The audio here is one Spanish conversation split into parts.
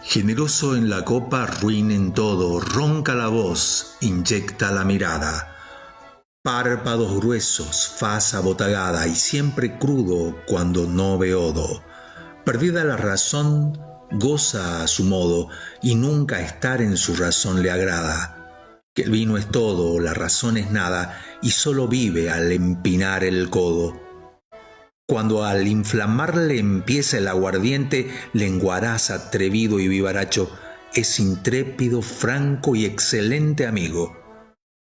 Generoso en la copa, ruin en todo, ronca la voz, inyecta la mirada. Párpados gruesos, faz abotagada y siempre crudo cuando no beodo. Perdida la razón, goza a su modo y nunca estar en su razón le agrada. Que el vino es todo, la razón es nada y solo vive al empinar el codo. Cuando al inflamarle empieza el aguardiente, lenguaraz atrevido y vivaracho, es intrépido, franco y excelente amigo,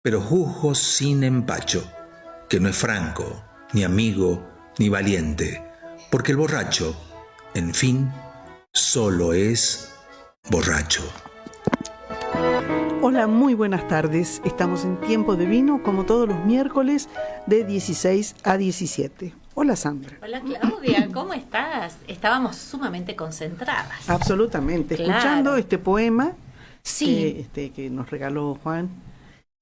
pero juzgo sin empacho, que no es franco, ni amigo, ni valiente, porque el borracho, en fin, solo es borracho. Hola, muy buenas tardes. Estamos en Tiempo de Vino, como todos los miércoles, de 16 a 17. Hola, Sandra. Hola, Claudia, ¿cómo estás? Estábamos sumamente concentradas. Absolutamente. Claro. Escuchando este poema Sí. que nos regaló Juan,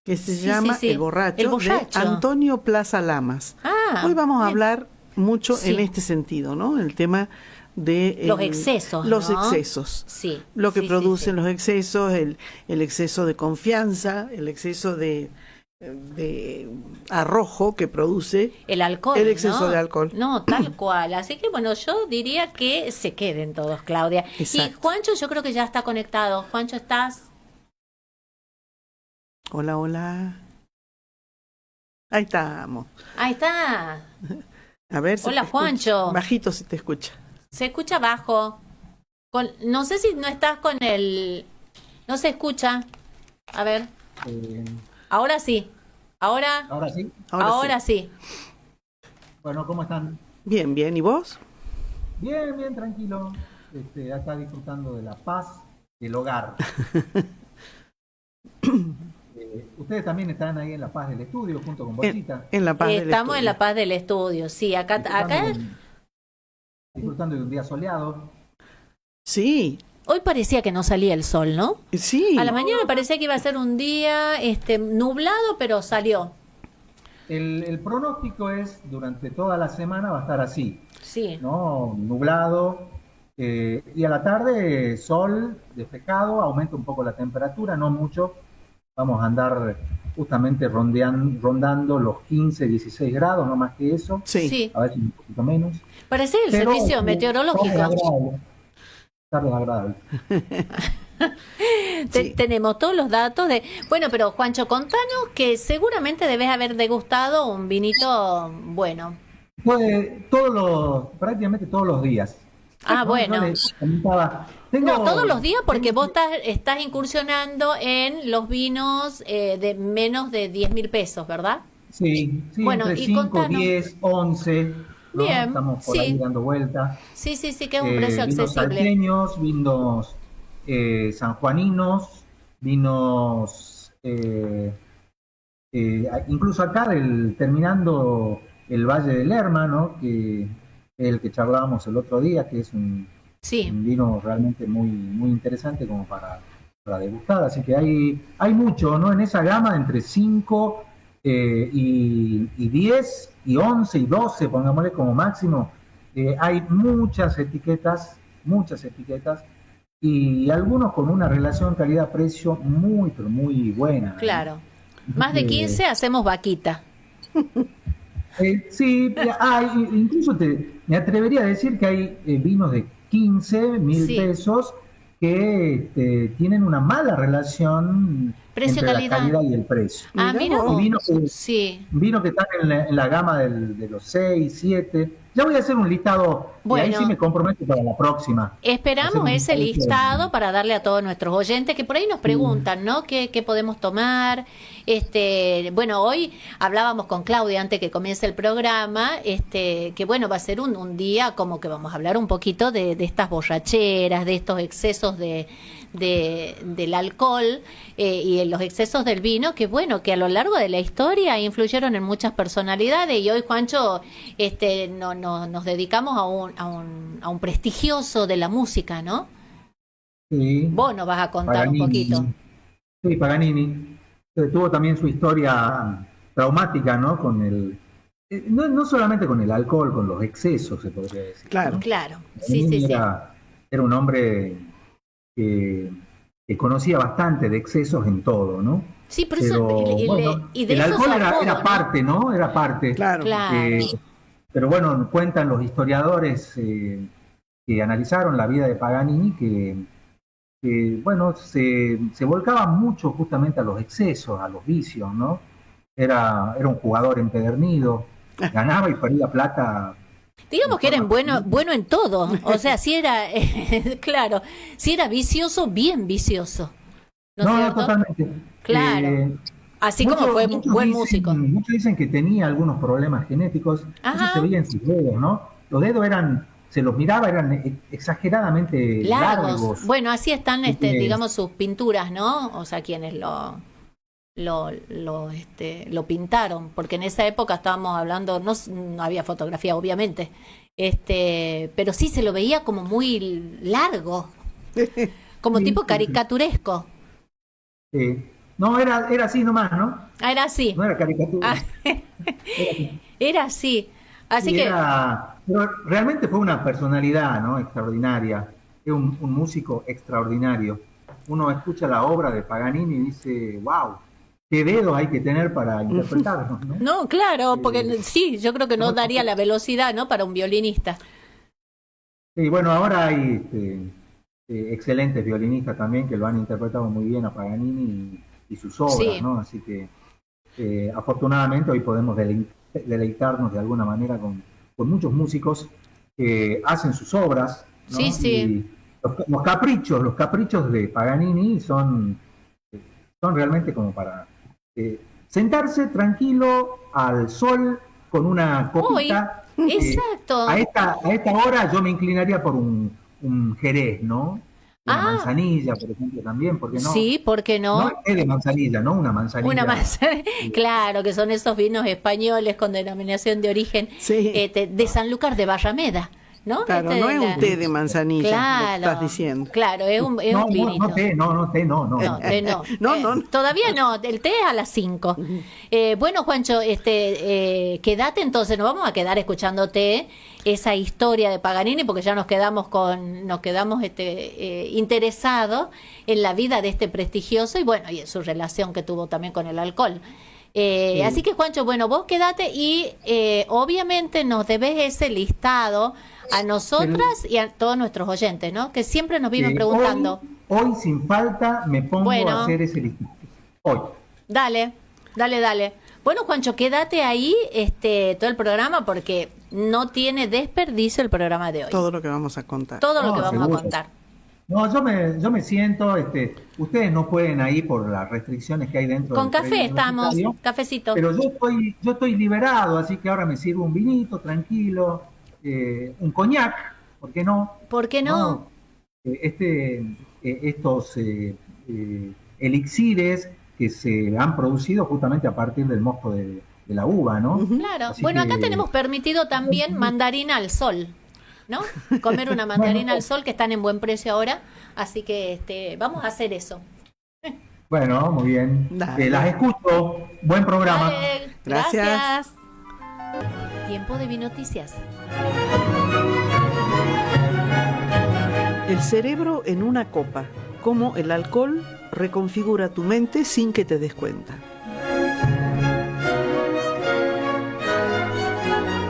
que se llama sí. El Borracho, El de Antonio Plaza Lamas. Hoy vamos a hablar mucho en este sentido, ¿no? El tema de los excesos, los ¿no? excesos, sí, lo que producen los excesos, el exceso de confianza, el exceso de arrojo que produce el alcohol, el exceso ¿no? de alcohol. No, tal cual. Así que bueno, yo diría que se queden todos, Claudia. Exacto. Y Juancho, yo creo que ya está conectado. Juancho, ¿estás? Hola, hola. Ahí estamos. Ahí está. A ver. Hola, Juancho. Bajito si te escucha. Se escucha bajo. No sé si no estás con el... No se escucha. A ver. Ahora sí. Ahora sí. Ahora sí. Bueno, ¿cómo están? Bien, bien. ¿Y vos? Bien, tranquilo. Acá disfrutando de la paz del hogar. Ustedes también están ahí en la paz del estudio junto con Bochita. En la paz del estudio. Estamos en la paz del estudio, sí. Acá. Disfrutando de un día soleado. Sí. Hoy parecía que no salía el sol, ¿no? Sí. A la mañana parecía que iba a ser un día nublado, pero salió. El pronóstico es, durante toda la semana va a estar así. Sí. ¿No? Nublado. Y a la tarde, sol despejado, aumenta un poco la temperatura, no mucho. Vamos a andar justamente rondando los 15, 16 grados, no más que eso. Sí. A veces un poquito menos. Parece el Pero, servicio meteorológico. Tarde agradable. Sí. Tenemos todos los datos de... Bueno, pero Juancho, contanos que seguramente debes haber degustado un vinito bueno. Pues prácticamente todos los días. Bueno. Les comentaba, No, todos los días porque vos estás incursionando en los vinos de menos de 10.000 pesos, ¿verdad? Sí, bueno, entre y 5, contanos. 10, 11. ¿no? Bien, Estamos por ahí dando vueltas. Sí, que es un precio vinos accesible. salteños, vinos sanjuaninos, vinos incluso acá terminando el Valle del Lerma, ¿no? Que es el que charlábamos el otro día, que es un vino realmente muy, muy interesante como para degustar. Así que hay mucho, ¿no? En esa gama entre 5 y 10 y 11 y 12, pongámosle como máximo. Hay muchas etiquetas y algunos con una relación calidad-precio muy, pero muy buena. Claro. Más de 15 hacemos vaquita. Sí, incluso me atrevería a decir que hay vinos de 15.000 pesos que tienen una mala relación entre la calidad y el precio. Mira vos. Vino que están en la gama de los 6, 7. Ya voy a hacer un listado, y ahí sí me comprometo para la próxima. Esperamos ese listado para darle a todos nuestros oyentes que por ahí nos preguntan, ¿no? ¿Qué podemos tomar? Bueno, hoy hablábamos con Claudia antes que comience el programa, que bueno, va a ser un día como que vamos a hablar un poquito de estas borracheras, de estos excesos del alcohol y los excesos del vino, que bueno, que a lo largo de la historia influyeron en muchas personalidades, y hoy, Juancho, nos dedicamos a un prestigioso de la música, ¿no? Sí. Vos nos vas a contar Paganini, un poquito. Sí, Paganini tuvo también su historia traumática, ¿no? Con no solamente con el alcohol, con los excesos, se podría decir. Claro, ¿no? Claro. Sí. era un hombre que conocía bastante de excesos en todo, ¿no? Sí, pero eso, y de el eso alcohol apodo, era parte, ¿no? Era parte. Claro. Pero bueno, cuentan los historiadores que analizaron la vida de Paganini que bueno, se volcaba mucho justamente a los excesos, a los vicios, ¿no? Era un jugador empedernido, ganaba y perdía plata. Digamos que era bueno en todo, o sea, si era, claro, si era vicioso, bien vicioso. No, totalmente. Claro. Así como fue buen músico. Muchos dicen que tenía algunos problemas genéticos, eso se veía en sus dedos, ¿no? Los dedos se los miraba, eran exageradamente largos. Bueno, así están, digamos, sus pinturas, ¿no? O sea, quienes lo pintaron, porque en esa época estábamos hablando, no había fotografía, obviamente, pero sí se lo veía como muy largo, como tipo caricaturesco. No, era así nomás, ¿no? Era así. No era caricatura. Era así. Así que... Pero realmente fue una personalidad, ¿no? Extraordinaria. Es un músico extraordinario. Uno escucha la obra de Paganini y dice, wow, qué dedos hay que tener para interpretarlo, ¿no? No, claro, porque sí, yo creo que no daría la velocidad, ¿no? Para un violinista. Sí, bueno, ahora hay excelentes violinistas también que lo han interpretado muy bien a Paganini y sus obras, sí, ¿no? Así que afortunadamente hoy podemos deleitarnos de alguna manera con muchos músicos que hacen sus obras, ¿no? Sí, sí. Y los caprichos de Paganini son realmente como para sentarse tranquilo al sol con una copita. Exacto. A esta hora yo me inclinaría por un Jerez, ¿no? Una manzanilla, por ejemplo, también, ¿por qué no? Sí, ¿por qué no? No es de manzanilla, ¿no? Una manzanilla. Una manzanilla, claro, que son esos vinos españoles con denominación de origen, sí, de Sanlúcar de Barrameda, ¿no? Claro, no es un té de manzanilla, claro, lo estás diciendo. Claro, es un vinito. No. Todavía no, el té es a las 5. Bueno, Juancho, quédate entonces, nos vamos a quedar escuchándote esa historia de Paganini, porque ya nos quedamos interesados en la vida de este prestigioso y bueno, y en su relación que tuvo también con el alcohol. Sí. Así que, Juancho, bueno, vos quédate y obviamente nos debes ese listado a nosotras y a todos nuestros oyentes, ¿no? Que siempre nos viven preguntando. Hoy sin falta me pongo a hacer ese listado. Hoy. Dale. Bueno, Juancho, quédate ahí todo el programa porque no tiene desperdicio el programa de hoy. Todo lo que vamos a contar. Todo lo que vamos a contar. No, yo me siento, ustedes no pueden ahí por las restricciones que hay dentro. Con café estamos, cafecito. Pero yo estoy liberado, así que ahora me sirvo un vinito tranquilo, un coñac, ¿por qué no? ¿Por qué no? Estos elixires que se han producido justamente a partir del mosto de la uva, ¿no? Claro. Así bueno, acá tenemos permitido también mandarina al sol, ¿no? Comer una mandarina al sol que están en buen precio ahora, así que vamos a hacer eso. Bueno, muy bien. Las escucho. Buen programa. Dale, gracias. Tiempo de Vinoticias. El cerebro en una copa. Cómo el alcohol reconfigura tu mente sin que te des cuenta.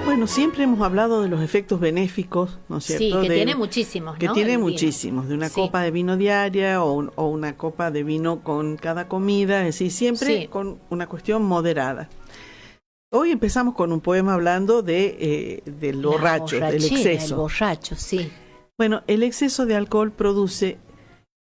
Bueno, siempre hemos hablado de los efectos benéficos, ¿no es cierto? Sí, que tiene muchísimos, ¿no? Que tiene muchísimos, de una copa de vino diaria o una copa de vino con cada comida, es decir, siempre con una cuestión moderada. Hoy empezamos con un poema hablando del borracho, del exceso. El borracho, sí. Bueno, el exceso de alcohol produce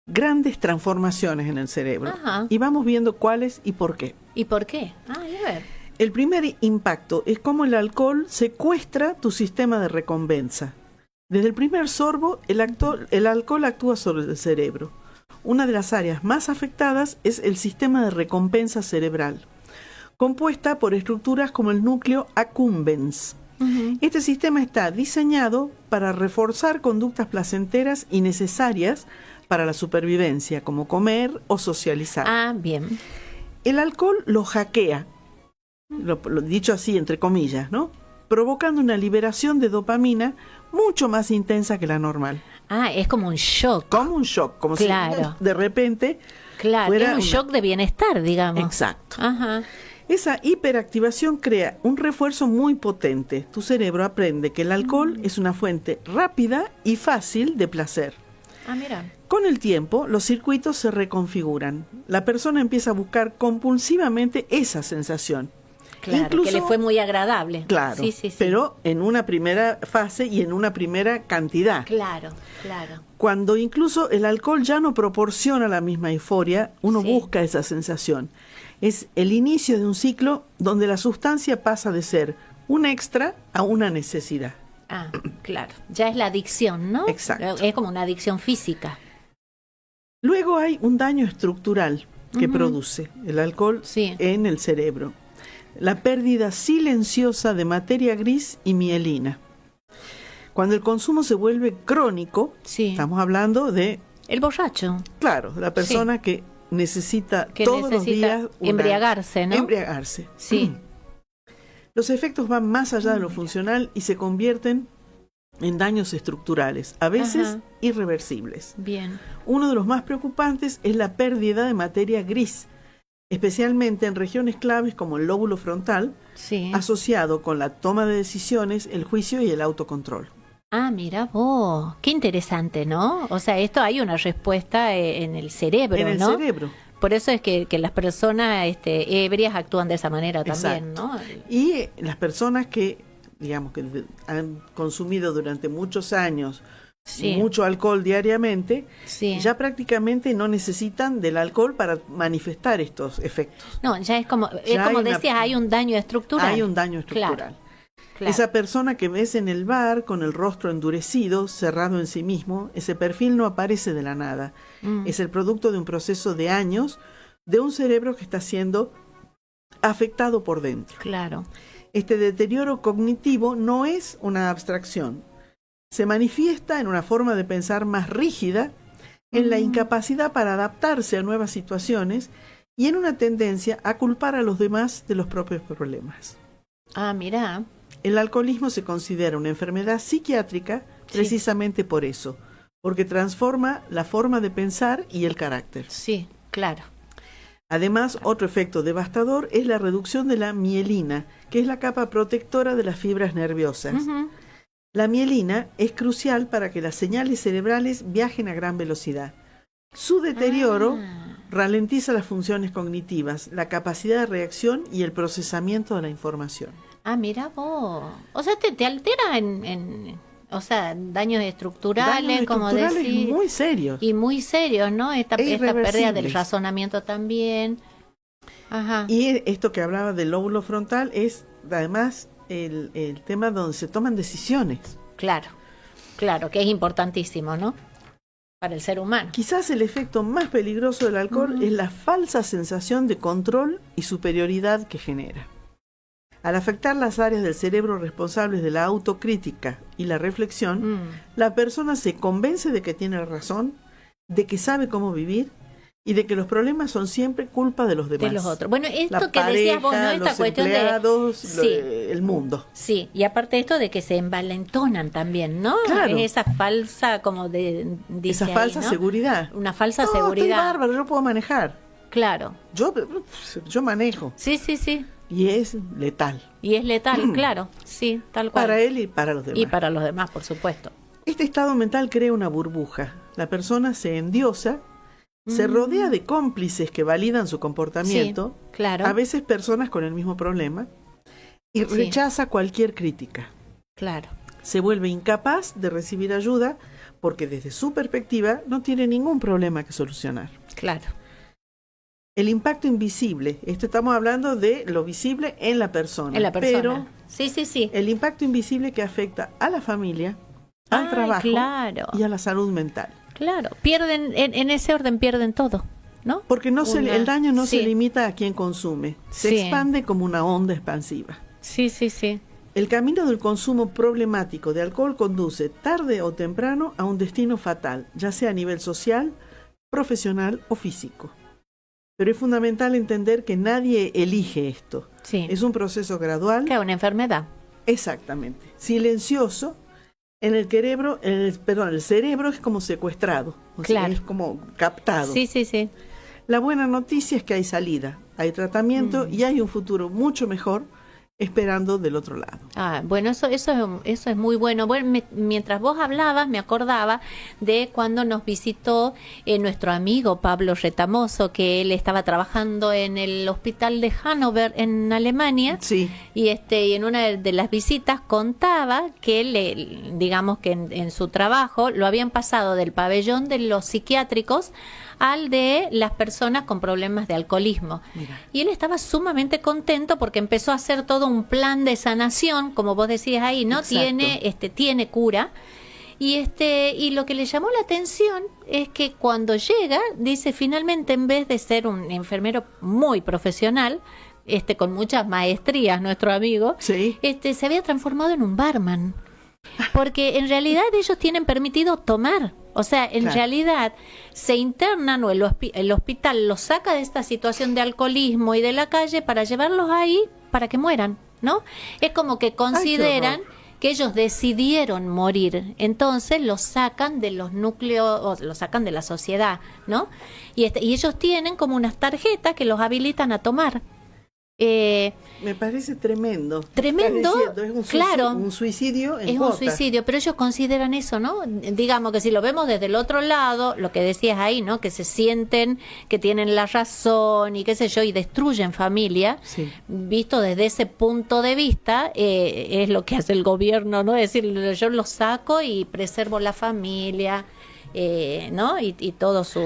grandes transformaciones en el cerebro. Ajá. Y vamos viendo cuáles y por qué. ¿Y por qué? A ver. El primer impacto es cómo el alcohol secuestra tu sistema de recompensa. Desde el primer sorbo, el alcohol actúa sobre el cerebro. Una de las áreas más afectadas es el sistema de recompensa cerebral, compuesta por estructuras como el núcleo accumbens. Uh-huh. Este sistema está diseñado para reforzar conductas placenteras y necesarias para la supervivencia, como comer o socializar. Ah, bien. El alcohol lo hackea, lo dicho así entre comillas, ¿no? Provocando una liberación de dopamina mucho más intensa que la normal. Ah, es como un shock. Como un shock, como si de repente fuera es un shock de bienestar, digamos. Exacto. Ajá. Esa hiperactivación crea un refuerzo muy potente. Tu cerebro aprende que el alcohol es una fuente rápida y fácil de placer. Ah, mira. Con el tiempo, los circuitos se reconfiguran. La persona empieza a buscar compulsivamente esa sensación. Claro, incluso, que le fue muy agradable. Claro, sí. Pero en una primera fase y en una primera cantidad. Claro. Cuando incluso el alcohol ya no proporciona la misma euforia, uno busca esa sensación. Es el inicio de un ciclo donde la sustancia pasa de ser un extra a una necesidad. Ah, claro. Ya es la adicción, ¿no? Exacto. Es como una adicción física. Luego hay un daño estructural que produce el alcohol en el cerebro. La pérdida silenciosa de materia gris y mielina. Cuando el consumo se vuelve crónico, estamos hablando de... El borracho. Claro, la persona que necesita todos los días... embriagarse, ¿no? Embriagarse. Sí. Los efectos van más allá de lo funcional y se convierten en daños estructurales, a veces irreversibles. Bien. Uno de los más preocupantes es la pérdida de materia gris, especialmente en regiones claves como el lóbulo frontal, asociado con la toma de decisiones, el juicio y el autocontrol. Ah, mira vos, qué interesante, ¿no? O sea, esto hay una respuesta en el cerebro, ¿no? En el cerebro. Por eso es que las personas ebrias actúan de esa manera también, ¿no? Y las personas que, digamos, que han consumido durante muchos años mucho alcohol diariamente, ya prácticamente no necesitan del alcohol para manifestar estos efectos. No, ya es como decías, hay un daño estructural. Hay un daño estructural. Claro. Esa persona que ves en el bar con el rostro endurecido, cerrado en sí mismo, ese perfil no aparece de la nada. Es el producto de un proceso de años de un cerebro que está siendo afectado por dentro. Claro. Este deterioro cognitivo no es una abstracción. Se manifiesta en una forma de pensar más rígida, en la incapacidad para adaptarse a nuevas situaciones y en una tendencia a culpar a los demás de los propios problemas. Ah, mira. El alcoholismo se considera una enfermedad psiquiátrica precisamente por eso, porque transforma la forma de pensar y el carácter. Sí, claro. Además, otro efecto devastador es la reducción de la mielina, que es la capa protectora de las fibras nerviosas. La mielina es crucial para que las señales cerebrales viajen a gran velocidad. Su deterioro ralentiza las funciones cognitivas, la capacidad de reacción y el procesamiento de la información. Ah, mira vos. O sea, te altera o sea, daños estructurales, como decir. Muy serios. Y muy serios, ¿no? Esta pérdida del razonamiento también. Ajá. Y esto que hablaba del lóbulo frontal es, además, el tema donde se toman decisiones. Claro, que es importantísimo, ¿no? Para el ser humano. Quizás el efecto más peligroso del alcohol es la falsa sensación de control y superioridad que genera. Al afectar las áreas del cerebro responsables de la autocrítica y la reflexión, la persona se convence de que tiene razón, de que sabe cómo vivir y de que los problemas son siempre culpa de los demás. De los otros. Bueno, esto la que pareja, decías vos, ¿no? Esta los cuestión empleados, el mundo. Sí, y aparte esto de que se envalentonan también, ¿no? Claro. Es esa falsa, como dice esa falsa ahí, ¿no? seguridad. Una falsa seguridad. seguridad. Estoy bárbaro, yo puedo manejar. Claro. Yo manejo. Sí. Y es letal. Y es letal, claro. Sí, tal cual. Para él y para los demás. Y para los demás, por supuesto. Este estado mental crea una burbuja. La persona se endiosa, se rodea de cómplices que validan su comportamiento, claro. A veces personas con el mismo problema, y rechaza cualquier crítica. Claro. Se vuelve incapaz de recibir ayuda porque desde su perspectiva no tiene ningún problema que solucionar. Claro. El impacto invisible, esto estamos hablando de lo visible en la persona. En la persona. Pero sí. El impacto invisible que afecta a la familia, al trabajo y a la salud mental. Claro, pierden, en ese orden pierden todo, ¿no? Porque el daño no se limita a quien consume, se expande como una onda expansiva. Sí. El camino del consumo problemático de alcohol conduce tarde o temprano a un destino fatal, ya sea a nivel social, profesional o físico. Pero es fundamental entender que nadie elige esto. Sí. Es un proceso gradual. Que es una enfermedad. Exactamente. Silencioso En el cerebro, el cerebro es como secuestrado, claro. Es como captado. Sí, sí, sí. La buena noticia es que hay salida, hay tratamiento y hay un futuro mucho mejor esperando del otro lado. Bueno, eso es muy bueno. Bueno, mientras vos hablabas, me acordaba de cuando nos visitó nuestro amigo Pablo Retamoso, que él estaba trabajando en el hospital de Hannover en Alemania. Sí. Y en una de las visitas contaba que digamos que en su trabajo lo habían pasado del pabellón de los psiquiátricos al de las personas con problemas de alcoholismo. Mira. Y él estaba sumamente contento porque empezó a hacer todo un plan de sanación, como vos decías ahí, ¿no? Tiene cura. Y lo que le llamó la atención es que cuando llega, dice, finalmente, en vez de ser un enfermero muy profesional, con muchas maestrías, nuestro amigo, sí. Se había transformado en un barman. Porque en realidad ellos tienen permitido tomar. O sea, en realidad se internan o el hospital los saca de esta situación de alcoholismo y de la calle para llevarlos ahí para que mueran, ¿no? Es como que consideran que ellos decidieron morir, entonces los sacan de los núcleos, los sacan de la sociedad, ¿no? Y ellos tienen como unas tarjetas que los habilitan a tomar. Me parece tremendo. Tremendo, claro. Un suicidio en es cuota. Un suicidio, pero ellos consideran eso, ¿no? Digamos que si lo vemos desde el otro lado, lo que decías ahí, ¿no? Que se sienten que tienen la razón y qué sé yo, y destruyen familia. Sí. Visto desde ese punto de vista, es lo que hace el gobierno, ¿no? Es decir, yo los saco y preservo la familia, ¿no? Y todo su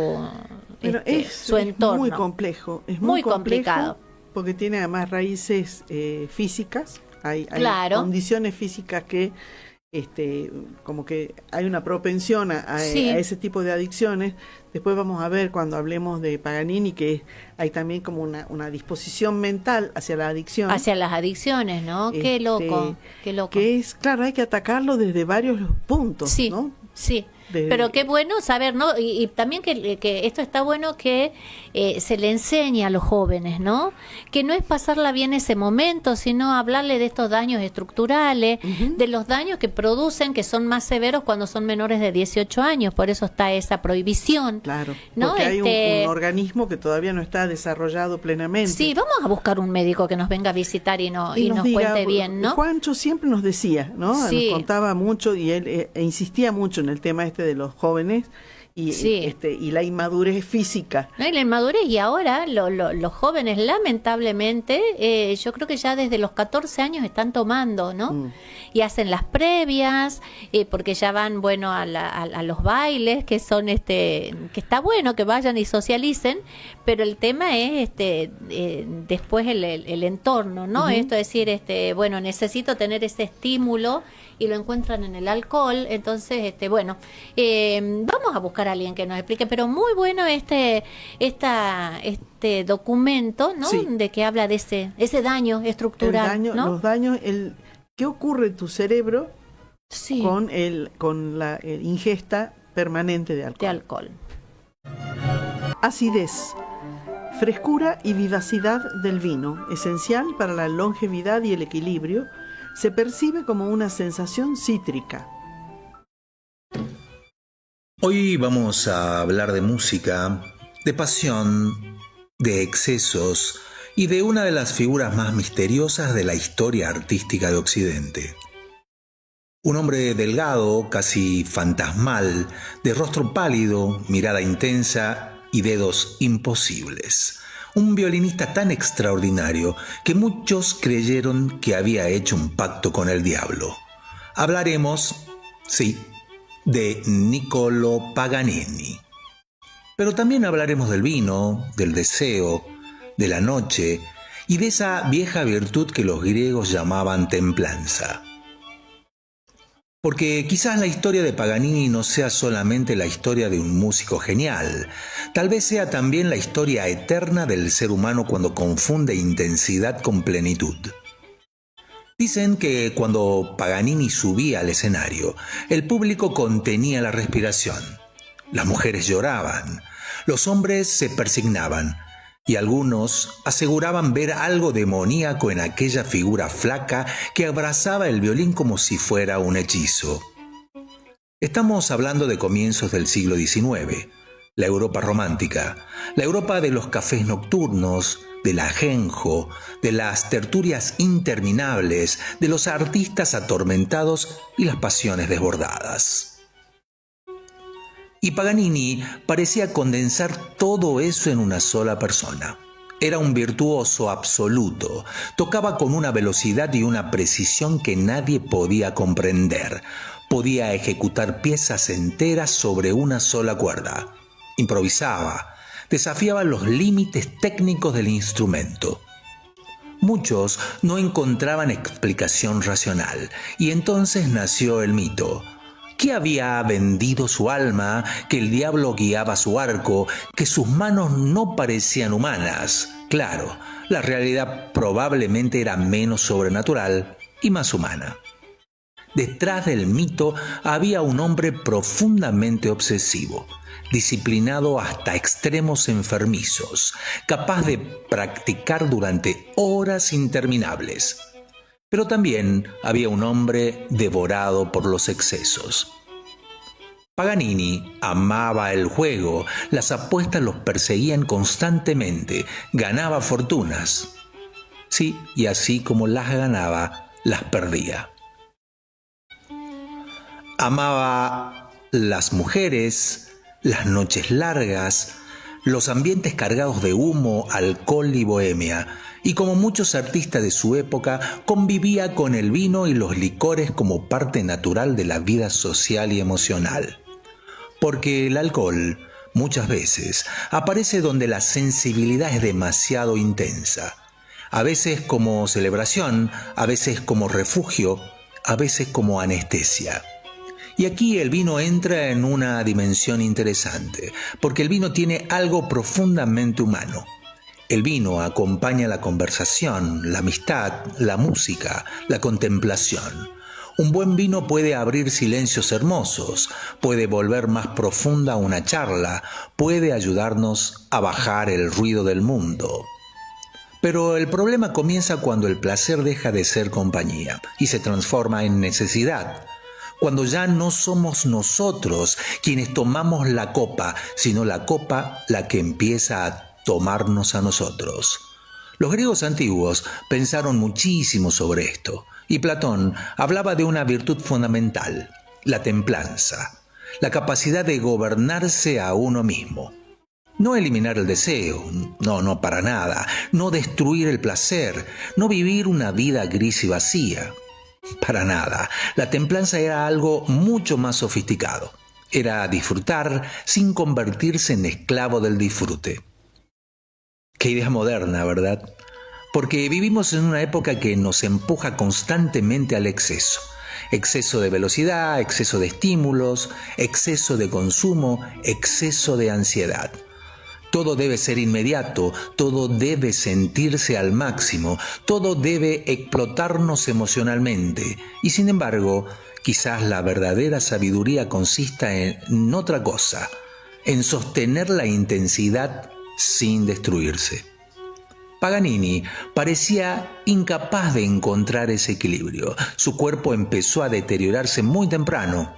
entorno. Es muy complejo. Es muy complicado. Porque tiene además raíces físicas, hay claro. condiciones físicas que como que hay una propensión a ese tipo de adicciones. Después vamos a ver cuando hablemos de Paganini que hay también como una disposición mental hacia la adicción. Hacia las adicciones, ¿no? Qué loco. Que es, claro, hay que atacarlo desde varios puntos, sí, ¿no? Sí. Pero qué bueno saber, ¿no? Y también que esto está bueno que se le enseñe a los jóvenes, ¿no? Que no es pasarla bien ese momento, sino hablarle de estos daños estructurales, de los daños que producen, que son más severos cuando son menores de 18 años, por eso está esa prohibición. Claro, ¿no? Porque hay un organismo que todavía no está desarrollado plenamente. Sí, vamos a buscar un médico que nos venga a visitar y nos diga, cuente bien, ¿no? Juancho siempre nos decía, ¿no? Sí. Nos contaba mucho y él insistía mucho en el tema de los jóvenes y la inmadurez física. No, y la inmadurez, y ahora los jóvenes lamentablemente yo creo que ya desde los 14 años están tomando, ¿no? Y hacen las previas porque ya van, bueno, a los bailes que son que está bueno que vayan y socialicen, pero el tema es después el entorno, ¿no? Esto es decir, bueno, necesito tener ese estímulo y lo encuentran en el alcohol. Entonces, vamos a buscar a alguien que nos explique, pero muy bueno este documento, ¿no? Sí. De que habla de ese daño estructural, ¿no? Los daños, ¿qué ocurre en tu cerebro sí. con la ingesta permanente de alcohol? Acidez, frescura y vivacidad del vino, esencial para la longevidad y el equilibrio, se percibe como una sensación cítrica. Hoy vamos a hablar de música, de pasión, de excesos y de una de las figuras más misteriosas de la historia artística de Occidente. Un hombre delgado, casi fantasmal, de rostro pálido, mirada intensa y dedos imposibles. Un violinista tan extraordinario que muchos creyeron que había hecho un pacto con el diablo. Hablaremos, sí, de Niccolò Paganini. Pero también hablaremos del vino, del deseo, de la noche y de esa vieja virtud que los griegos llamaban templanza. Porque quizás la historia de Paganini no sea solamente la historia de un músico genial, tal vez sea también la historia eterna del ser humano cuando confunde intensidad con plenitud. Dicen que cuando Paganini subía al escenario, el público contenía la respiración, las mujeres lloraban, los hombres se persignaban, y algunos aseguraban ver algo demoníaco en aquella figura flaca que abrazaba el violín como si fuera un hechizo. Estamos hablando de comienzos del siglo XIX, la Europa romántica, la Europa de los cafés nocturnos, del ajenjo, de las tertulias interminables, de los artistas atormentados y las pasiones desbordadas. Y Paganini parecía condensar todo eso en una sola persona. Era un virtuoso absoluto, tocaba con una velocidad y una precisión que nadie podía comprender. Podía ejecutar piezas enteras sobre una sola cuerda. Improvisaba, desafiaba los límites técnicos del instrumento. Muchos no encontraban explicación racional, y entonces nació el mito. ¿Qué había vendido su alma, que el diablo guiaba su arco, que sus manos no parecían humanas? Claro, la realidad probablemente era menos sobrenatural y más humana. Detrás del mito había un hombre profundamente obsesivo, disciplinado hasta extremos enfermizos, capaz de practicar durante horas interminables. Pero también había un hombre devorado por los excesos. Paganini amaba el juego, las apuestas los perseguían constantemente, ganaba fortunas. Sí, y así como las ganaba, las perdía. Amaba las mujeres, las noches largas, los ambientes cargados de humo, alcohol y bohemia, y como muchos artistas de su época, convivía con el vino y los licores como parte natural de la vida social y emocional. Porque el alcohol, muchas veces, aparece donde la sensibilidad es demasiado intensa, a veces como celebración, a veces como refugio, a veces como anestesia. Y aquí el vino entra en una dimensión interesante, porque el vino tiene algo profundamente humano. El vino acompaña la conversación, la amistad, la música, la contemplación. Un buen vino puede abrir silencios hermosos, puede volver más profunda una charla, puede ayudarnos a bajar el ruido del mundo. Pero el problema comienza cuando el placer deja de ser compañía y se transforma en necesidad. Cuando ya no somos nosotros quienes tomamos la copa, sino la copa la que empieza a tomarnos a nosotros. Los griegos antiguos pensaron muchísimo sobre esto, y Platón hablaba de una virtud fundamental, la templanza, la capacidad de gobernarse a uno mismo. No eliminar el deseo, no para nada, no destruir el placer, no vivir una vida gris y vacía. Para nada. La templanza era algo mucho más sofisticado. Era disfrutar sin convertirse en esclavo del disfrute. Qué idea moderna, ¿verdad? Porque vivimos en una época que nos empuja constantemente al exceso. Exceso de velocidad, exceso de estímulos, exceso de consumo, exceso de ansiedad. Todo debe ser inmediato, todo debe sentirse al máximo, todo debe explotarnos emocionalmente. Y sin embargo, quizás la verdadera sabiduría consista en otra cosa, en sostener la intensidad sin destruirse. Paganini parecía incapaz de encontrar ese equilibrio. Su cuerpo empezó a deteriorarse muy temprano.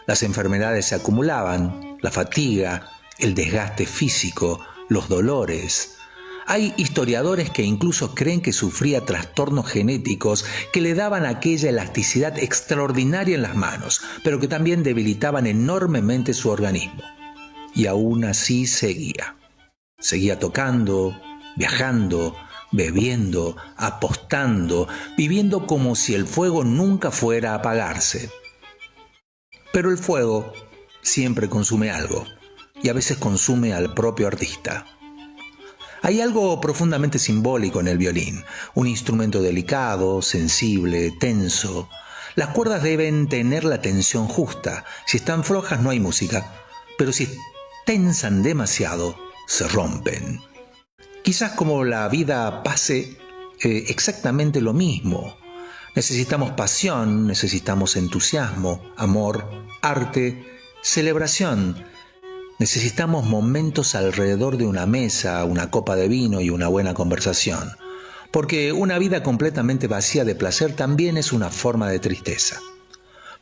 Las enfermedades se acumulaban, la fatiga, el desgaste físico, los dolores. Hay historiadores que incluso creen que sufría trastornos genéticos que le daban aquella elasticidad extraordinaria en las manos, pero que también debilitaban enormemente su organismo. Y aún así seguía. Seguía tocando, viajando, bebiendo, apostando, viviendo como si el fuego nunca fuera a apagarse. Pero el fuego siempre consume algo. Y a veces consume al propio artista. Hay algo profundamente simbólico en el violín, un instrumento delicado, sensible, tenso. Las cuerdas deben tener la tensión justa. Si están flojas no hay música, pero si tensan demasiado, se rompen. Quizás como la vida pase exactamente lo mismo. Necesitamos pasión, necesitamos entusiasmo, amor, arte, celebración. Necesitamos momentos alrededor de una mesa, una copa de vino y una buena conversación, porque una vida completamente vacía de placer también es una forma de tristeza.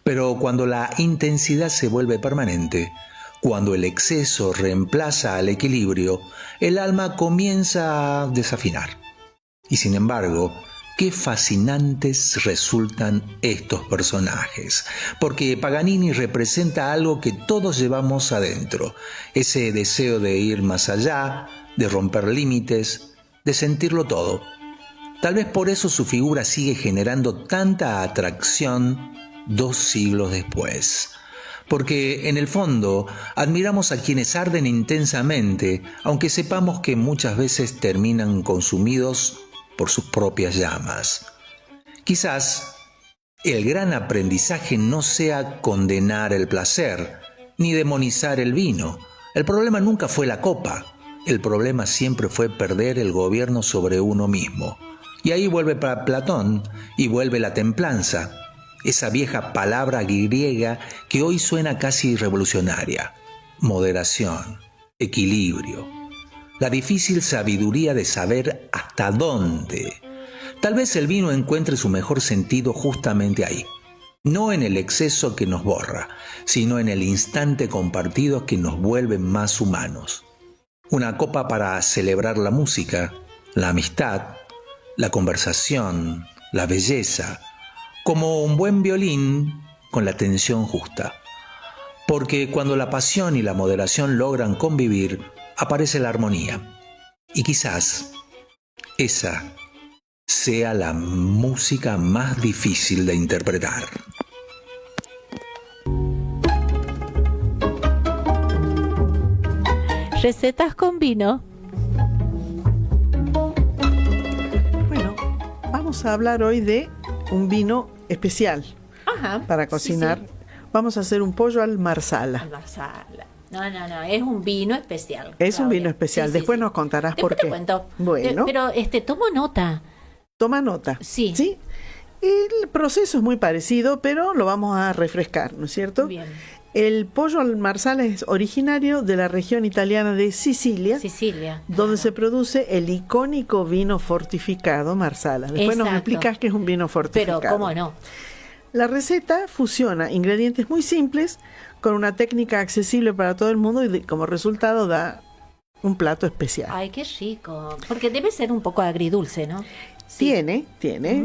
Pero cuando la intensidad se vuelve permanente, cuando el exceso reemplaza al equilibrio, el alma comienza a desafinar. Y sin embargo, qué fascinantes resultan estos personajes, porque Paganini representa algo que todos llevamos adentro, ese deseo de ir más allá, de romper límites, de sentirlo todo. Tal vez por eso su figura sigue generando tanta atracción 2 siglos después. Porque en el fondo admiramos a quienes arden intensamente, aunque sepamos que muchas veces terminan consumidos por sus propias llamas. Quizás el gran aprendizaje no sea condenar el placer, ni demonizar el vino. El problema nunca fue la copa, el problema siempre fue perder el gobierno sobre uno mismo. Y ahí vuelve Platón y vuelve la templanza, esa vieja palabra griega que hoy suena casi revolucionaria. Moderación, equilibrio, la difícil sabiduría de saber hasta dónde. Tal vez el vino encuentre su mejor sentido justamente ahí, no en el exceso que nos borra, sino en el instante compartido que nos vuelve más humanos. Una copa para celebrar la música, la amistad, la conversación, la belleza, como un buen violín con la tensión justa. Porque cuando la pasión y la moderación logran convivir, aparece la armonía. Y quizás esa sea la música más difícil de interpretar. Recetas con vino. Bueno, vamos a hablar hoy de un vino especial. Ajá, para cocinar. Sí, sí. Vamos a hacer un pollo al marsala. Al marsala. No, es un vino especial. Es Claudia. Un vino especial. Sí, Después nos contarás por qué. Te cuento. Bueno. Pero tomo nota. Toma nota. Sí. ¿Sí? El proceso es muy parecido, pero lo vamos a refrescar, ¿no es cierto? Bien. El pollo al marsala es originario de la región italiana de Sicilia, donde se produce el icónico vino fortificado marsala. Después Exacto. nos explicas qué es un vino fortificado. Pero, ¿cómo no? La receta fusiona ingredientes muy simples con una técnica accesible para todo el mundo y como resultado da un plato especial. Ay, qué rico. Porque debe ser un poco agridulce, ¿no? Sí. Tiene.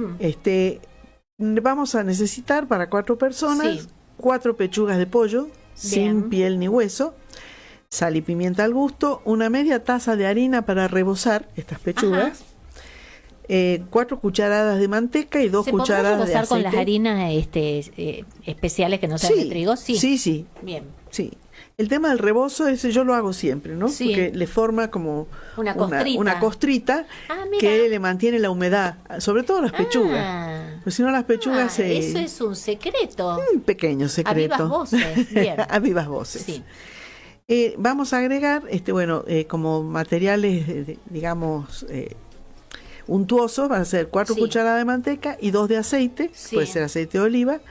Vamos a necesitar para 4 personas 4 pechugas de pollo sin piel ni hueso, sal y pimienta al gusto, una media taza de harina para rebozar estas pechugas, 4 cucharadas de manteca y 2 cucharadas de aceite. ¿Se puede rebozar con las harinas especiales que no sean de trigo? Sí. Bien. Sí. El tema del rebozo, yo lo hago siempre, ¿no? Sí. Porque le forma como una costrita que le mantiene la humedad, sobre todo las pechugas. Pues si no las pechugas eso es un secreto. Un pequeño secreto. A vivas voces. Bien. A vivas voces. Sí. Vamos a agregar, como materiales, digamos, untuosos, van a ser 4 cucharadas de manteca y 2 de aceite, puede ser aceite de oliva.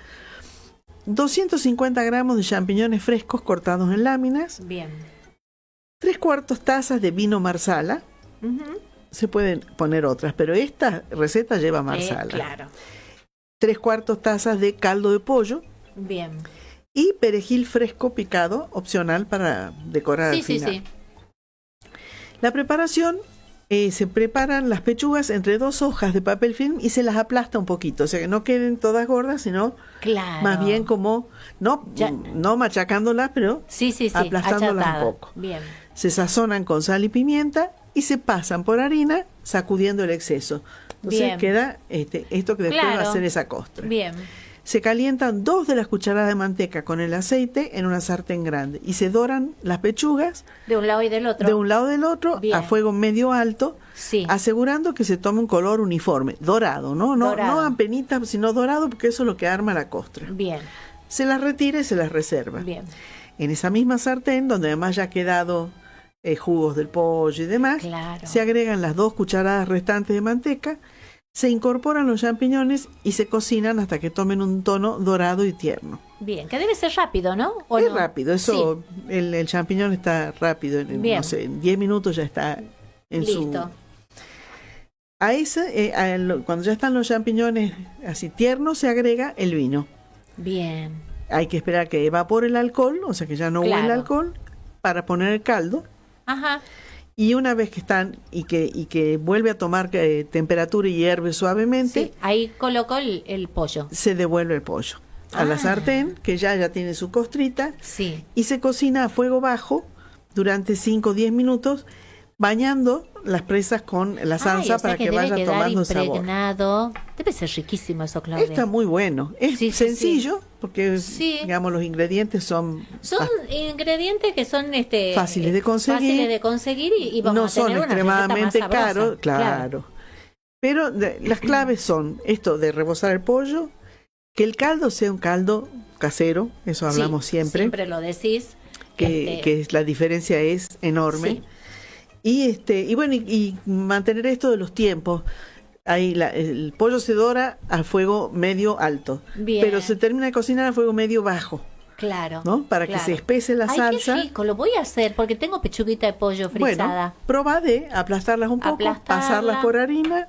250 gramos de champiñones frescos cortados en láminas. Bien. 3/4 tazas de vino marsala. Se pueden poner otras, pero esta receta lleva marsala. Claro. 3/4 tazas de caldo de pollo. Bien. Y perejil fresco picado, opcional para decorar al final. Sí. La preparación, se preparan las pechugas entre 2 hojas de papel film y se las aplasta un poquito, o sea que no queden todas gordas, sino más bien como, no machacándolas, pero aplastándolas achatada. Un poco. Bien. Se sazonan con sal y pimienta y se pasan por harina sacudiendo el exceso. Entonces queda esto que después va a ser esa costra. Bien. Se calientan 2 de las cucharadas de manteca con el aceite en una sartén grande y se doran las pechugas de un lado y del otro, Bien. A fuego medio alto, asegurando que se tome un color uniforme, dorado, no apenitas, sino dorado, porque eso es lo que arma la costra. Bien. Se las retira y se las reserva. Bien. En esa misma sartén, donde además ya ha quedado jugos del pollo y demás, se agregan las 2 cucharadas restantes de manteca. Se incorporan los champiñones y se cocinan hasta que tomen un tono dorado y tierno. Bien, que debe ser rápido, ¿no? Es rápido, eso, el champiñón está rápido, en 10 minutos ya está en Listo. Cuando ya están los champiñones así tiernos, se agrega el vino. Bien. Hay que esperar que evapore el alcohol, o sea que ya no huele alcohol, para poner el caldo. Ajá. Y una vez que están y que vuelve a tomar temperatura y hierve suavemente, sí, ahí coloco el pollo. Se devuelve el pollo a la sartén, que ya tiene su costrita, sí, y se cocina a fuego bajo durante 5 o 10 minutos, bañando las presas con la salsa para que vaya tomando sabor. Debe ser riquísimo eso, Claudia. Está muy bueno. Es sencillo, porque digamos los ingredientes son ingredientes que son fáciles de conseguir y vamos no a tener son extremadamente caros, claro. Pero las claves son esto de rebozar el pollo, que el caldo sea un caldo casero, eso hablamos siempre. Siempre lo decís. Que la diferencia es enorme. Sí. Y bueno, y mantener esto de los tiempos. Ahí el pollo se dora a fuego medio alto. Bien. Pero se termina de cocinar a fuego medio bajo. Claro. ¿No? Para que se espese la salsa. Qué rico, lo voy a hacer porque tengo pechuguita de pollo frisada. Bueno, probá de aplastarlas un poco, pasarlas por harina,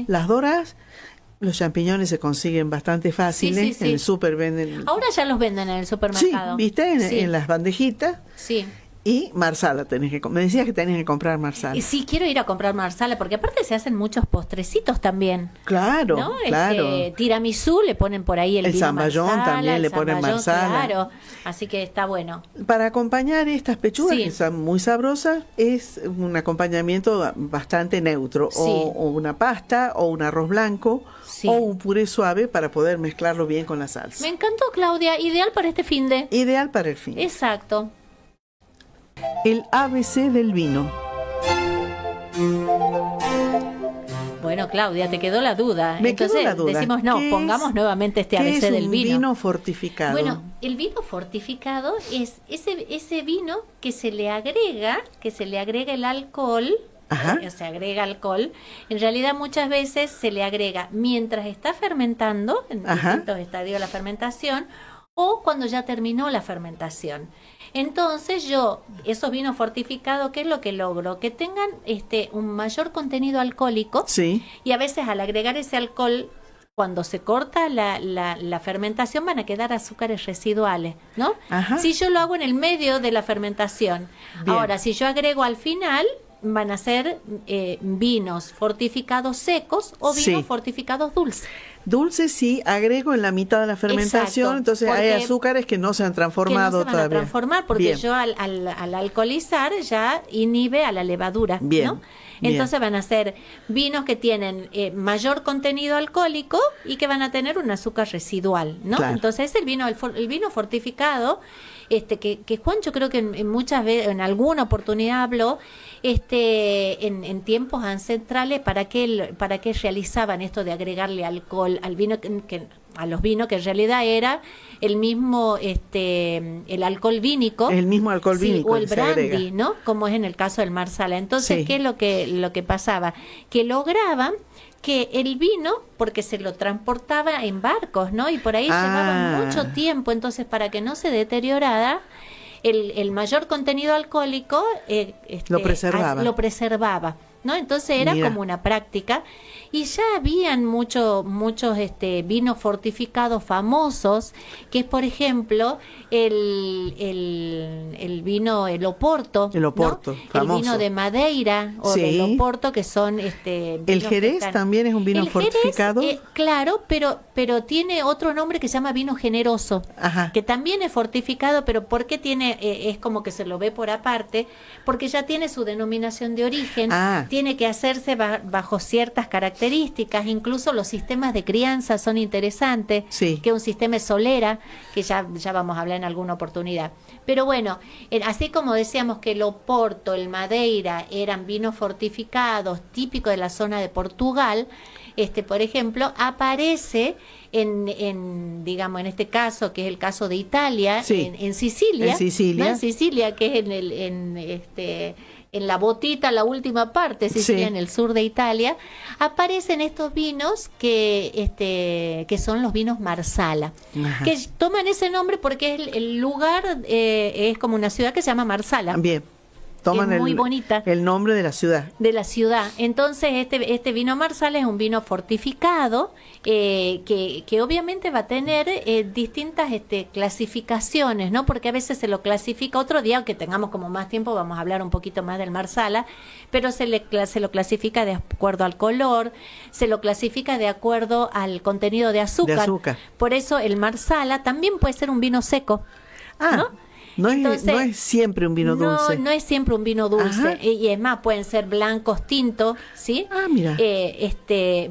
las dorás. Los champiñones se consiguen bastante fáciles, en el súper venden. Ahora ya los venden en el supermercado. Sí, ¿viste? En las bandejitas. Sí. Y marsala me decías que tenés que comprar marsala. Y sí, quiero ir a comprar marsala, porque aparte se hacen muchos postrecitos también. Claro, ¿no? claro. Tiramisú le ponen por ahí el vino zamballón marsala, también le ponen marsala. Claro, así que está bueno. Para acompañar estas pechugas, que son muy sabrosas, es un acompañamiento bastante neutro. O una pasta, o un arroz blanco, o un puré suave para poder mezclarlo bien con la salsa. Me encantó, Claudia. Ideal para este finde. Ideal para el fin. Exacto. El ABC del vino. Bueno, Claudia, te quedó la duda. Entonces quedó la duda. Decimos, pongamos nuevamente este ABC del vino. ¿Qué es un vino fortificado? Bueno, el vino fortificado es ese vino que se le agrega el alcohol. Se agrega alcohol. En realidad muchas veces se le agrega mientras está fermentando, en distintos estadios de la fermentación, o cuando ya terminó la fermentación. Entonces esos vinos fortificados, ¿qué es lo que logro? Que tengan un mayor contenido alcohólico. Sí. Y a veces al agregar ese alcohol, cuando se corta la fermentación, van a quedar azúcares residuales, ¿no? Si yo lo hago en el medio de la fermentación. Bien. Ahora, si yo agrego al final, van a ser vinos fortificados secos o vinos fortificados dulces. Dulce sí, agrego en la mitad de la fermentación. Exacto, entonces hay azúcares que no se han transformado todavía. Van a transformar porque yo al alcoholizar ya inhibe a la levadura. Bien. ¿no? Entonces van a ser vinos que tienen mayor contenido alcohólico y que van a tener un azúcar residual, ¿no? Claro. Entonces el vino fortificado, que Juan, yo creo que muchas veces, en alguna oportunidad habló, en tiempos ancestrales, para qué realizaban esto de agregarle alcohol al vino, a los vinos, que en realidad era el mismo el alcohol vínico, el mismo alcohol vínico, o el brandy, ¿no? Como es en el caso del marsala. Entonces, ¿qué es lo que pasaba? Que lograban que el vino, porque se lo transportaba en barcos, ¿no? Y por ahí llevaba mucho tiempo, entonces para que no se deteriorara, el mayor contenido alcohólico lo preservaba, ¿no? Entonces era como una práctica, y ya habían muchos vinos fortificados famosos, que es, por ejemplo, el vino, el Oporto, ¿no? Famoso. El vino de Madeira o del Oporto, que son el Jerez también es un vino fortificado. Claro, pero tiene otro nombre que se llama vino generoso, que también es fortificado, pero porque es como que se lo ve por aparte, porque ya tiene su denominación de origen, tiene que hacerse bajo ciertas características, incluso los sistemas de crianza son interesantes, que un sistema es solera, que ya vamos a hablar en alguna oportunidad. Pero bueno, así como decíamos que el Oporto, el Madeira eran vinos fortificados típicos de la zona de Portugal, por ejemplo, aparece en este caso, que es el caso de Italia, en Sicilia, ¿no? En Sicilia, que es en la botita, la última parte, Sicilia, en el sur de Italia, aparecen estos vinos que son los vinos Marsala, que toman ese nombre porque es el lugar, es como una ciudad que se llama Marsala. Bien. toman es muy bonita. El nombre de la ciudad. De la ciudad. Entonces, este vino Marsala es un vino fortificado que obviamente va a tener distintas clasificaciones, ¿no? Porque a veces se lo clasifica, otro día que tengamos como más tiempo vamos a hablar un poquito más del Marsala, pero se lo clasifica de acuerdo al color, se lo clasifica de acuerdo al contenido de azúcar. Por eso el Marsala también puede ser un vino seco, ¿no? No es siempre un vino dulce. No es siempre un vino dulce. Y es más, pueden ser blancos, tintos, ¿sí? Mira.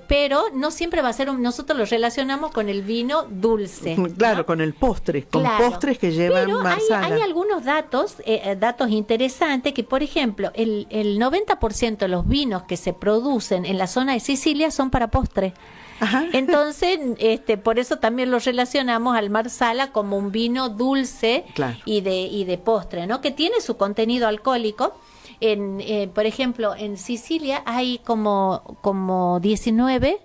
Pero no siempre va a ser nosotros lo relacionamos con el vino dulce. Claro, ¿no? Con el postre, con postres que llevan pero Marsala. Hay algunos datos interesantes que, por ejemplo, el 90% de los vinos que se producen en la zona de Sicilia son para postre. Ajá. Entonces, por eso también lo relacionamos al Marsala como un vino dulce, claro, y de postre, ¿no? Que tiene su contenido alcohólico. Por ejemplo, en Sicilia hay como 19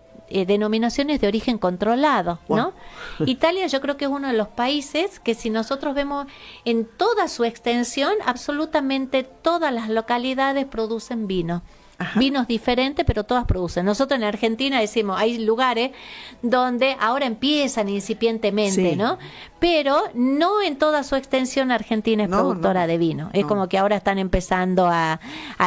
denominaciones de origen controlado, ¿no? Wow. Italia yo creo que es uno de los países que, si nosotros vemos en toda su extensión, absolutamente todas las localidades producen vino. Ajá. Vinos diferentes, pero todas producen. Nosotros en Argentina decimos, hay lugares donde ahora empiezan incipientemente, sí, ¿no? Pero no en toda su extensión Argentina es productora de vino. Es como que ahora están empezando a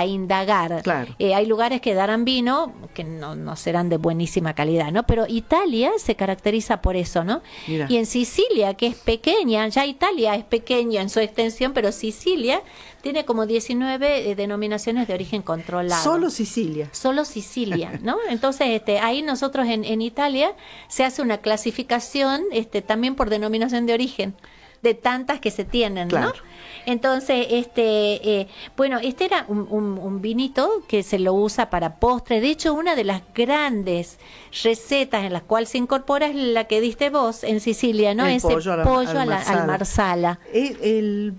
indagar. Claro. Hay lugares que darán vino que no serán de buenísima calidad, ¿no? Pero Italia se caracteriza por eso, ¿no? Mira. Y en Sicilia, que es pequeña, ya Italia es pequeña en su extensión, pero Sicilia tiene como 19 denominaciones de origen controlado. Solo Sicilia. Solo Sicilia, ¿no? Entonces, ahí nosotros en Italia se hace una clasificación también por denominación de origen, de tantas que se tienen, claro, ¿no? Entonces, bueno, este era un vinito que se lo usa para postre. De hecho, una de las grandes recetas en las cuales se incorpora es la que diste vos en Sicilia, ¿no? Ese pollo al Marsala.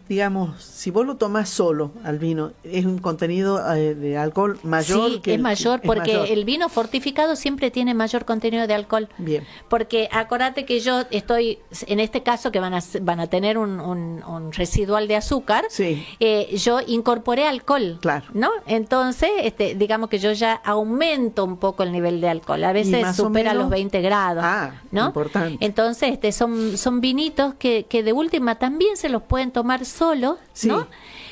Digamos, si vos lo tomás solo al vino, es un contenido de alcohol mayor. Sí, es mayor, porque el vino fortificado siempre tiene mayor contenido de alcohol. Bien. Porque acordate que yo estoy, en este caso que van a tener un residual de azúcar, sí, yo incorporé alcohol, claro, ¿no? Entonces, digamos que yo ya aumento un poco el nivel de alcohol. A veces supera los 20 grados, ¿no? Importante. Entonces, son vinitos que de última también se los pueden tomar solos, sí, ¿no?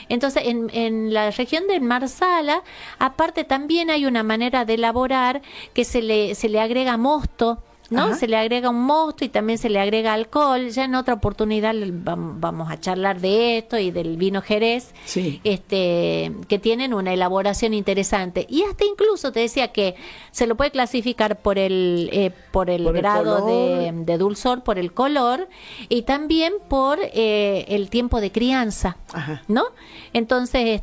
Entonces, en la región de Marsala, aparte también hay una manera de elaborar que se le agrega mosto, ¿no? Ajá. Se le agrega un mosto y también se le agrega alcohol. Ya en otra oportunidad vamos a charlar de esto y del vino Jerez, sí, que tienen una elaboración interesante. Y hasta incluso te decía que se lo puede clasificar por el grado de dulzor, por el color y también por el tiempo de crianza. Ajá. ¿No? Entonces,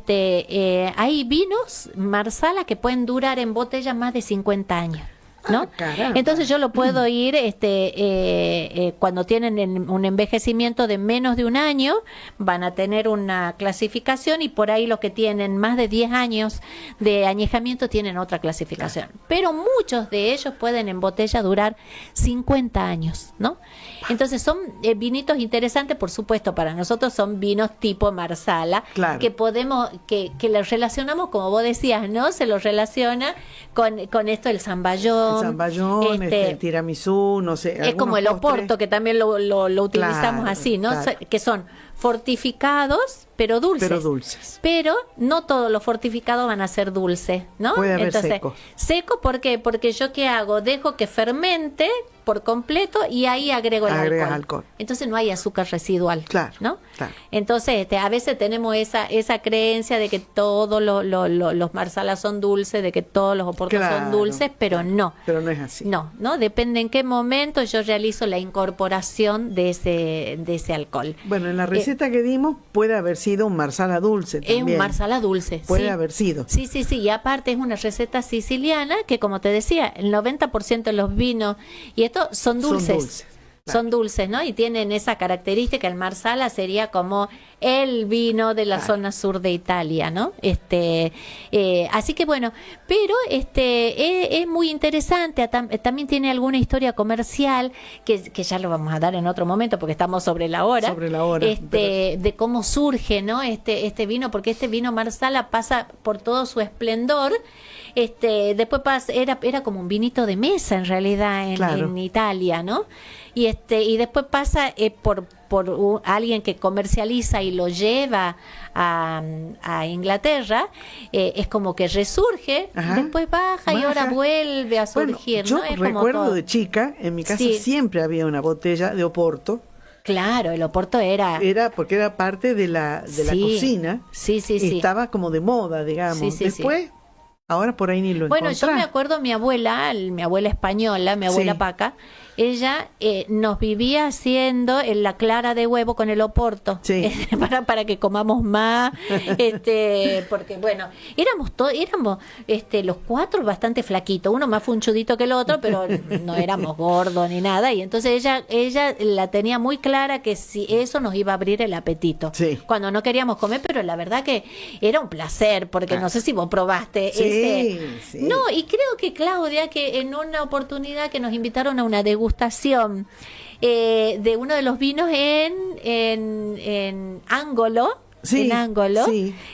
hay vinos Marsala que pueden durar en botella más de 50 años. ¿No? Entonces yo lo puedo ir cuando tienen un envejecimiento de menos de un año, van a tener una clasificación, y por ahí los que tienen más de 10 años de añejamiento tienen otra clasificación. Pero muchos de ellos pueden en botella durar 50 años, ¿no? Entonces son vinitos interesantes, por supuesto, para nosotros son vinos tipo Marsala, claro, que podemos, que los relacionamos, como vos decías, ¿no? Se los relaciona con esto del zamballón. El tiramisú, no sé. Es como el oporto, que también lo utilizamos, claro, así, ¿no? Claro. Que son fortificados, pero dulces. Pero no todos los fortificados van a ser dulces, ¿no? Puede haber seco. Seco, ¿por qué? Porque yo, ¿qué hago? Dejo que fermente por completo y ahí agrego el alcohol. Entonces no hay azúcar residual, claro, ¿no? Claro. Entonces, a veces tenemos esa creencia de que todos los Marsalas son dulces, de que todos los oportos, claro, son dulces, pero no. Pero no es así. No, depende en qué momento yo realizo la incorporación de ese alcohol. Bueno, en la receta que dimos puede haber sido un Marsala dulce también. Es un Marsala dulce. Puede haber sido. Sí. Y aparte es una receta siciliana que, como te decía, el 90% de los vinos y esto son dulces. Son dulces, ¿no? Y tienen esa característica. El Marsala sería como el vino de la zona sur de Italia, ¿no? Así que bueno, pero es muy interesante, también tiene alguna historia comercial que ya lo vamos a dar en otro momento porque estamos sobre la hora. De cómo surge, ¿no? Este vino, porque este vino Marsala pasa por todo su esplendor. Después era como un vinito de mesa en realidad en Italia, ¿no? Y después pasa por alguien que comercializa y lo lleva a Inglaterra, es como que resurge, después baja y ahora vuelve a surgir. Yo ¿no? Es recuerdo como de chica, en mi casa siempre había una botella de Oporto. Claro, el Oporto era porque era parte de la cocina. Sí. Estaba como de moda, digamos. Después, ahora por ahí ni lo encontrás. Yo me acuerdo mi abuela española, mi abuela Paca, ella nos vivía haciendo la clara de huevo con el Oporto para que comamos más, porque bueno, éramos los cuatro bastante flaquitos, uno más funchudito que el otro, pero no éramos gordos ni nada, y entonces ella la tenía muy clara que si eso nos iba a abrir el apetito cuando no queríamos comer, pero la verdad que era un placer, porque no sé si vos probaste No, y creo que Claudia, que en una oportunidad que nos invitaron a una degustación de uno de los vinos en Ángolo. En Ángolo.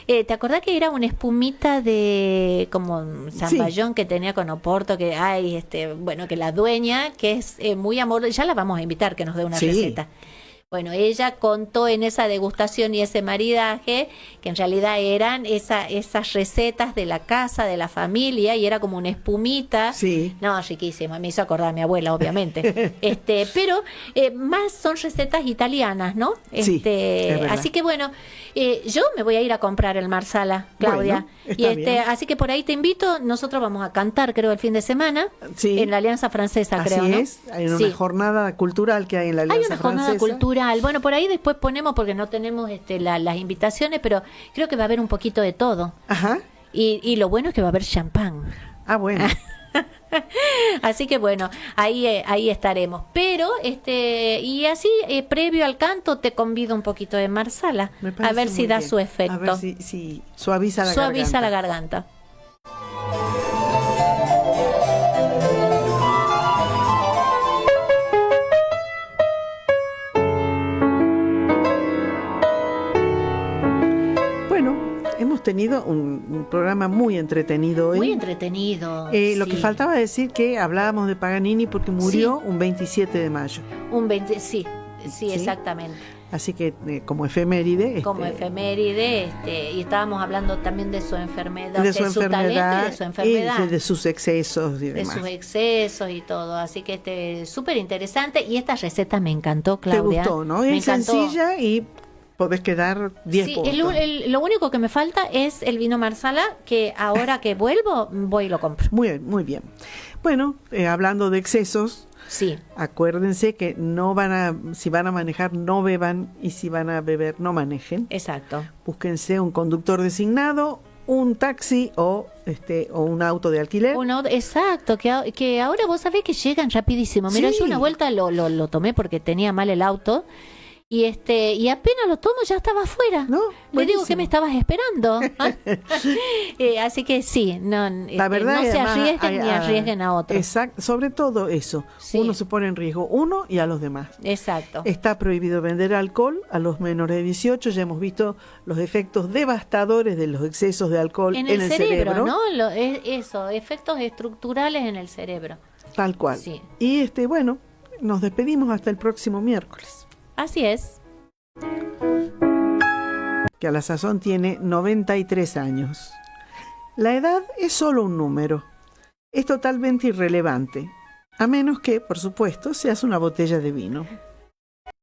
¿Te acordás que era una espumita de como zamballón que tenía con Oporto, que hay que la dueña, que es muy amorosa, ya la vamos a invitar que nos dé una receta? Bueno, ella contó en esa degustación y ese maridaje que en realidad eran esas recetas de la casa, de la familia, y era como una espumita. No, riquísima, me hizo acordar a mi abuela, obviamente. Pero más son recetas italianas, ¿no? Así que bueno, yo me voy a ir a comprar el Marsala, Claudia. Bueno, así que por ahí te invito, nosotros vamos a cantar, creo, el fin de semana, en la Alianza Francesa, creo, ¿no? Hay una jornada cultural que hay en la Alianza Francesa. Hay una jornada cultural. Bueno, por ahí después ponemos, porque no tenemos las invitaciones, pero creo que va a haber un poquito de todo. Y lo bueno es que va a haber champán. Bueno. Así que bueno, ahí estaremos. Pero, y así, previo al canto, te convido un poquito de Marsala, a ver si da su efecto. A ver si suaviza la garganta. Hemos tenido un programa muy entretenido hoy. Muy entretenido. Lo que faltaba decir que hablábamos de Paganini porque murió un 27 de mayo. Sí, exactamente. Así que como efeméride. Y estábamos hablando también de su enfermedad, de su talento y de su enfermedad. Y de sus excesos y demás. De sus excesos y todo. Así que súper interesante. Y esta receta me encantó, Claudia. Te gustó, ¿no? Es sencilla y podés quedar 10 puntos. Lo único que me falta es el vino Marsala, que ahora que vuelvo, voy y lo compro. Muy bien. Bueno, hablando de excesos, acuérdense que si van a manejar, no beban, y si van a beber, no manejen. Exacto. Búsquense un conductor designado, un taxi o un auto de alquiler. Exacto, que ahora vos sabés que llegan rapidísimo. Mira, yo una vuelta lo tomé porque tenía mal el auto. Y apenas lo tomo, ya estaba afuera. Le digo que me estabas esperando. Así que la verdad, no se arriesguen ni arriesguen a otros. Exacto, sobre todo eso. Uno se pone en riesgo, uno y a los demás. Exacto. Está prohibido vender alcohol a los menores de 18. Ya hemos visto los efectos devastadores de los excesos de alcohol en el cerebro, ¿no? Efectos estructurales en el cerebro. Tal cual. Y bueno, nos despedimos hasta el próximo miércoles. Así es. Que a la sazón tiene 93 años. La edad es solo un número. Es totalmente irrelevante, a menos que, por supuesto, seas una botella de vino.